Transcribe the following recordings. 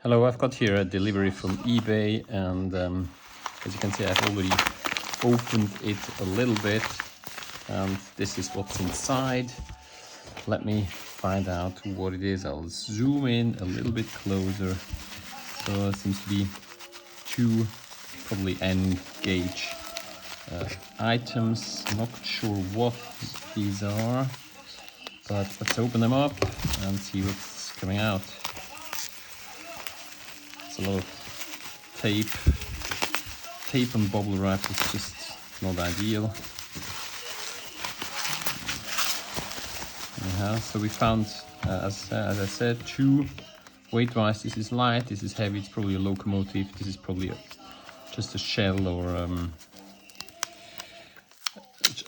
Hello, I've got here a delivery from eBay, and as you can see, I've already opened it a little bit, and this is what's inside. Let me find out what it is. I'll zoom in a little bit closer. So it seems to be two probably N gauge items. Not sure what these are, but let's open them up and see what's coming out. A lot of tape and bubble wrap is just not ideal. Anyhow, so we found, as I said, two. Weight-wise, this is light, this is heavy. It's probably a locomotive. This is probably just a shell or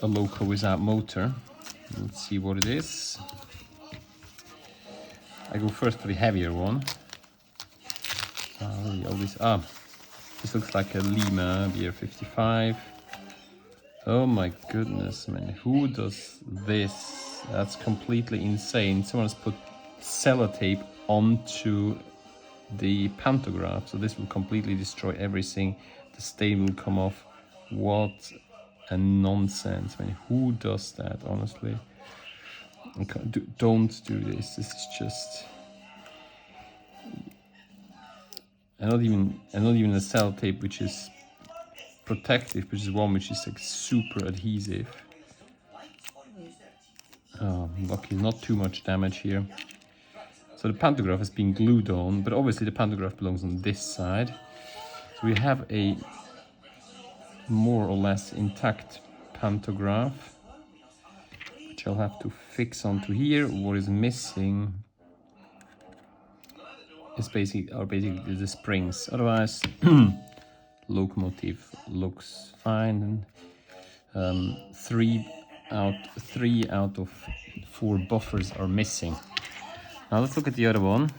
a loco without motor. Let's see what it is. I go first for the heavier one. This looks like a Lima BR55. Oh my goodness, man, who does this? That's completely insane. Someone's put sellotape onto the pantograph, so this will completely destroy everything. The stain will come off. What a nonsense, man. Who does that, honestly? Don't do this. This is just... And not even a sellotape which is protective, which is one which is like super adhesive. Oh, lucky, not too much damage here. So the pantograph has been glued on, but obviously the pantograph belongs on this side. So we have a more or less intact pantograph, which I'll have to fix onto here. What is missing is basically the springs. Otherwise, locomotive looks fine. And three out of 4 buffers are missing. Now let's look at the other one.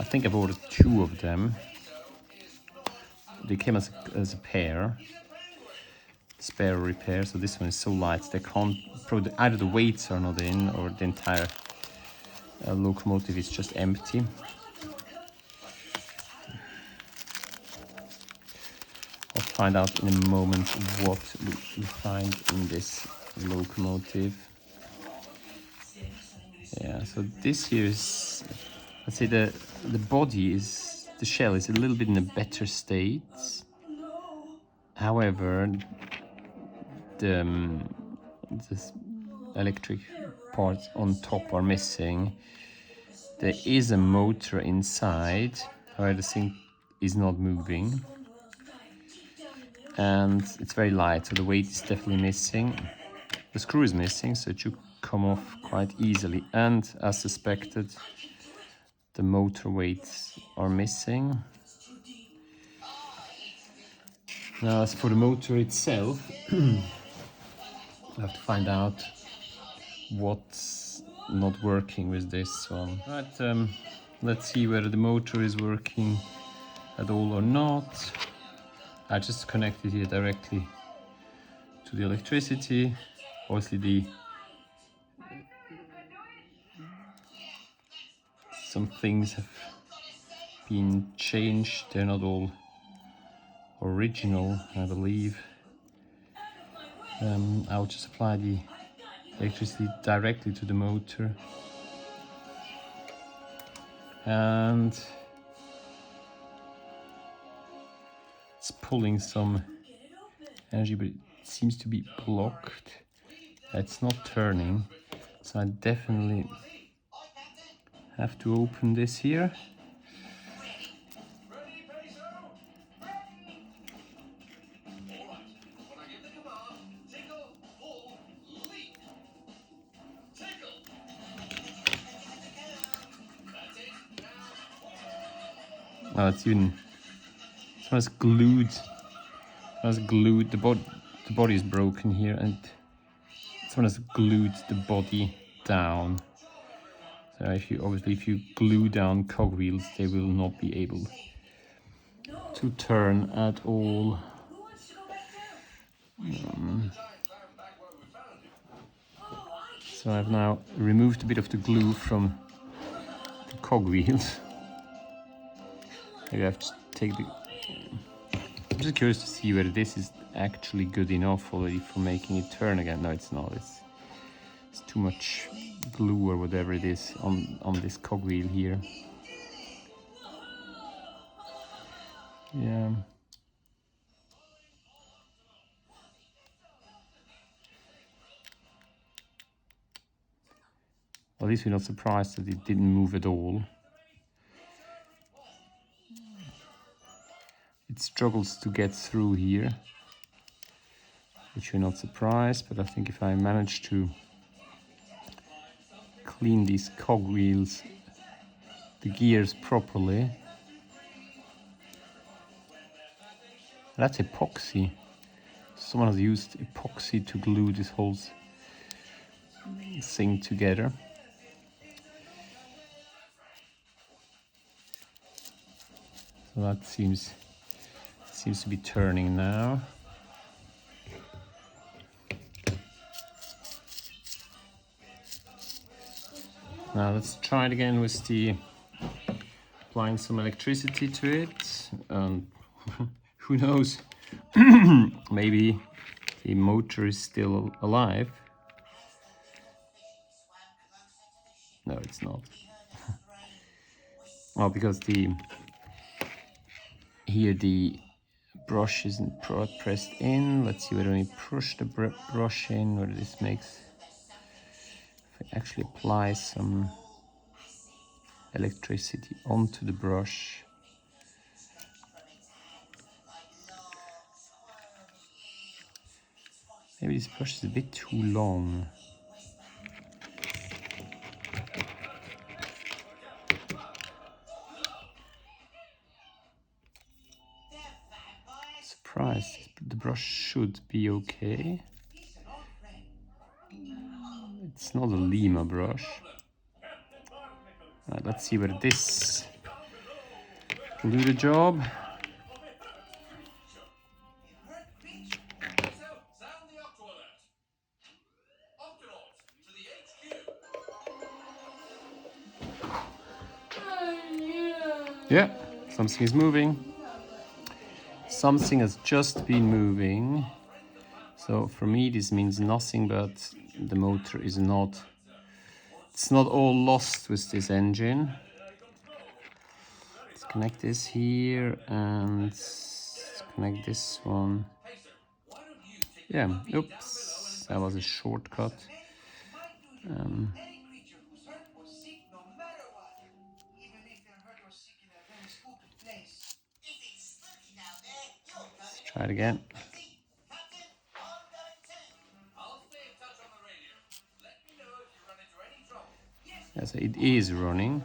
I think I've ordered 2 of them. They came as a pair, spare repair. So this one is so light they can't. Either the weights are not in, or the entire locomotive is just empty. I'll find out in a moment what we find in this locomotive. Yeah, so this here is, let's say the body is, the shell is a little bit in a better state. However, the electric parts on top are missing. There is a motor inside, however the thing is not moving. And it's very light, so the weight is definitely missing. The screw is missing, so it should come off quite easily. And as suspected, the motor weights are missing. Now, as for the motor itself, I have to find out what's not working with this one. Right, let's see whether the motor is working at all or not. I just connected here directly to the electricity. Obviously some things have been changed. They're not all original, I believe. I'll just apply the electricity directly to the motor, and it's pulling some energy, but it seems to be blocked. It's not turning, so I definitely have to open this here. Oh, it's even, someone's glued. The body is broken here, and someone has glued the body down. So if you glue down cogwheels, they will not be able to turn at all. So I've now removed a bit of the glue from the cogwheels. Maybe I have to take the... I'm just curious to see whether this is actually good enough already for making it turn again. No, it's not. It's too much glue or whatever it is on this cogwheel here. Yeah. At least we're not surprised that it didn't move at all. It struggles to get through here, which we're not surprised, but I think if I manage to clean these cogwheels, the gears properly. That's epoxy. Someone has used epoxy to glue this whole thing together. So that seems to be turning now. Now let's try it again with the applying some electricity to it, and who knows, maybe the motor is still alive. No, it's not. Well, because here the brush isn't pressed in. Let's see whether we push the brush in, whether this makes, if I actually apply some electricity onto the brush. Maybe this brush is a bit too long. Surprised, the brush should be okay. It's not a Lima brush. Right, let's see whether this will do the job. Yeah, something is moving. Something has just been moving. So for me this means nothing, but the motor is not, it's not all lost with this engine. Let's connect this here and connect this one. Yeah, oops, that was a shortcut. Let's try it again. Yeah, so it is running.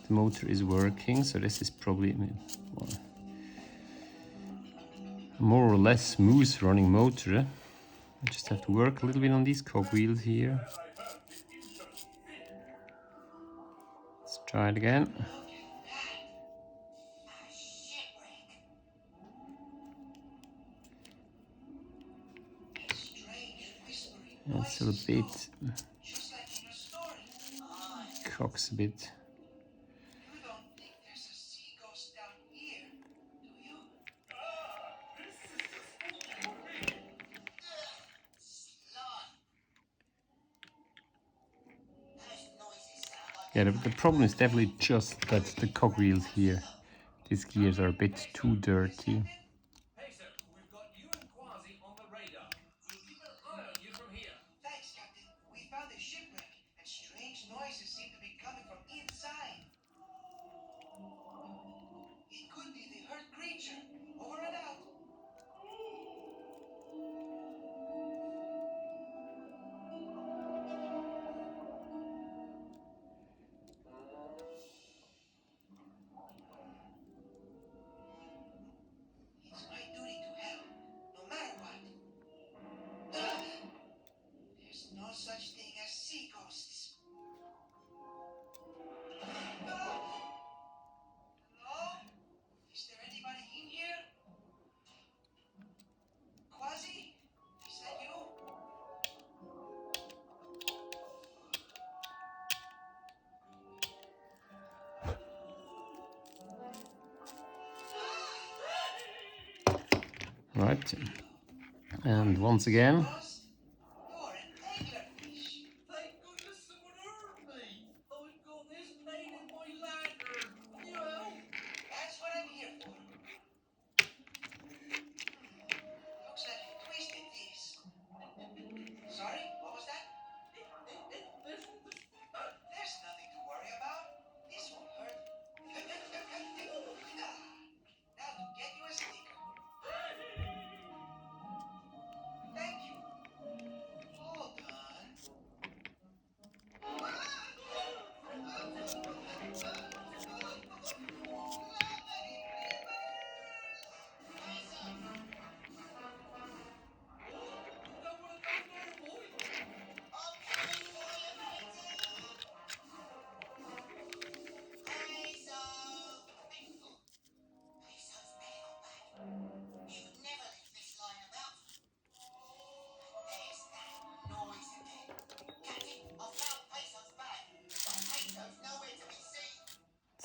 The motor is working, so this is probably well, more or less smooth running motor. I just have to work a little bit on these cogwheels here. Let's try it again. It's still a bit, cocks a bit. Yeah, the problem is definitely just that the cogwheels here, these gears are a bit too dirty. Right, and once again.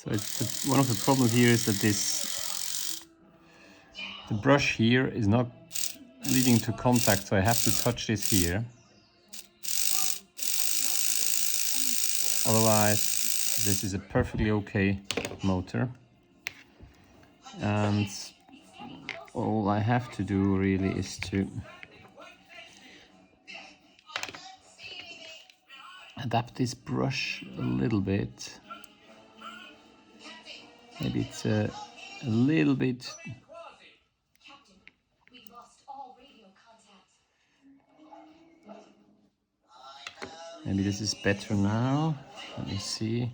So one of the problems here is that the brush here is not leading to contact, so I have to touch this here. Otherwise, this is a perfectly okay motor. And all I have to do really is to adapt this brush a little bit. Maybe it's a little bit. Maybe this is better now. Let me see.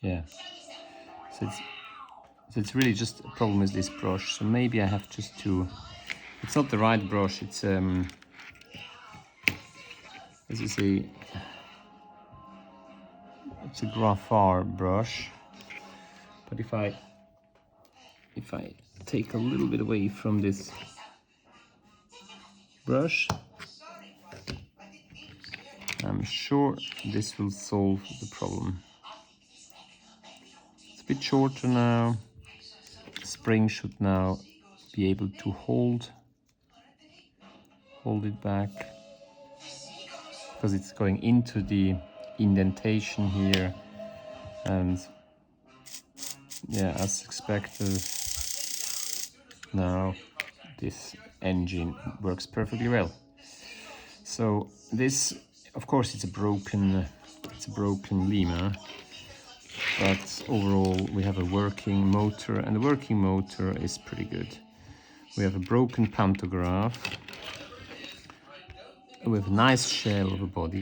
Yeah. So it's really just a problem with this brush. So maybe I have just to. It's not the right brush. It's this is it's a graphite brush. But if I take a little bit away from this brush, I'm sure this will solve the problem. It's a bit shorter now. The spring should now be able to hold it back, because it's going into the indentation here, and yeah, as expected, now this engine works perfectly well. So this, of course, it's a broken lemur, but overall we have a working motor, and the working motor is pretty good. We have a broken pantograph with a nice shell of a body.